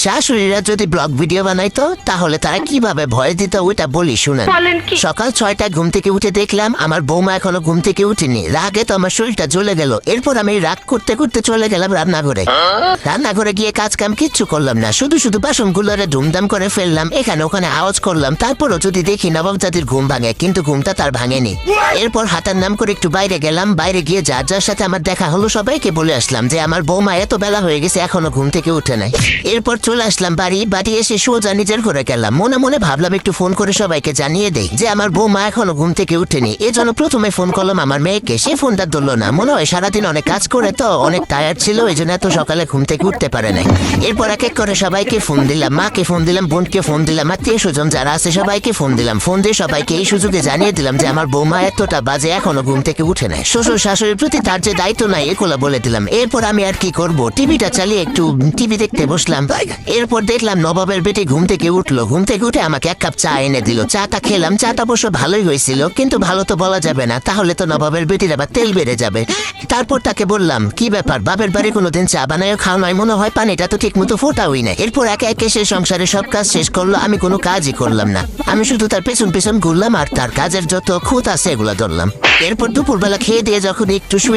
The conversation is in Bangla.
শাশুড়িরা যদি ব্লগ ভিডিও বানাইতো তাহলে তারা কিভাবে ভয় দিত ওইটা বলি শুনেন। সকাল 6টায় ঘুম থেকে উঠে দেখলাম আমার বৌমা এখনো ঘুম থেকে উঠেনি। রাগে তো আমার শরীরটা জ্বলে গেল। এরপর আমি রাগ করতে করতে চলে গেলাম রান্নাঘরে। রান্নাঘরে গিয়ে কাজ কাম কিচ্ছু করলাম না, শুধু শুধু বাসনগুলোরে ধুমধাম করে ফেললাম, এখানে ওখানে আওয়াজ করলাম। তারপরও যদি দেখি নবাব জাতির ঘুম ভাঙে, কিন্তু ঘুমটা তার ভাঙেনি। এরপর হাতার নাম করে একটু বাইরে গেলাম। বাইরে গিয়ে যার যার সাথে আমার দেখা হলো সবাইকে বলে আসলাম যে আমার বৌমা এত বেলা হয়ে গেছে এখনো ঘুম থেকে উঠে নাই। এরপর চলে আসলাম বাড়ি এসে সোজা নিজের ঘরে গেলাম। মনে মনে ভাবলাম একটু ফোন করে সবাইকে জানিয়ে দেই যে আমার বৌমা এখনো ঘুম থেকে উঠেনি। এজন্য প্রথমে ফোন করলাম আমার মেয়েকে। সে ফোনটা ধরলো না, মনে হয় সারাদিন অনেক কাজ করে তো অনেক টায়ার্ড ছিল, এই জন্য এত সকালে ঘুম থেকে উঠতে পারে নাই। এরপর এক এক করে সবাইকে ফোন দিলাম, মাকে ফোন দিলাম, বোনকে ফোন দিলাম, আত্মীয় স্বজন যারা আছে সবাইকে ফোন দিলাম। ফোন দিয়ে সবাইকে এই সুযোগে জানিয়ে দিলাম যে আমার বৌমা এতটা বাজে এখনো ঘুম থেকে উঠে নাই। শ্বশুর শাশুড়ির প্রতি তার যে দায়িত্ব নাই এগুলো বলে দিলাম। এরপর আমি আর কি করব, টিভিটা চালিয়ে একটু টিভি দেখতে বসলাম। এরপর দেখলাম নবাবের বেটি ঘুম থেকে উঠলো। ঘুম থেকে উঠে আমাকে এক কাপ চা এনে দিল। চাটা খেলাম, চাটা অবশ্য ভালোই হয়েছিল, কিন্তু ভালো তো বলা যাবে না, তাহলে তো নবাবের বেটির আবার তেল বেড়ে যাবে। তারপর তাকে বললাম কি ব্যাপার, বাপের বাড়ি কোনোদিন চা বানায় খাওয়া নয়, মনে হয় পানিটা তো ঠিক মতো ফোটাওই না। এরপর একে একে সে সংসারে সব কাজ শেষ করলো, আমি কোনো কাজই করলাম না। আমি শুধু তার পেছন পেছন ঘুরলাম আর তার কাজের যত খুঁত আছে এগুলো ধরলাম। এরপর দুপুরবেলা খেয়ে দিয়ে যখন একটু শুয়ে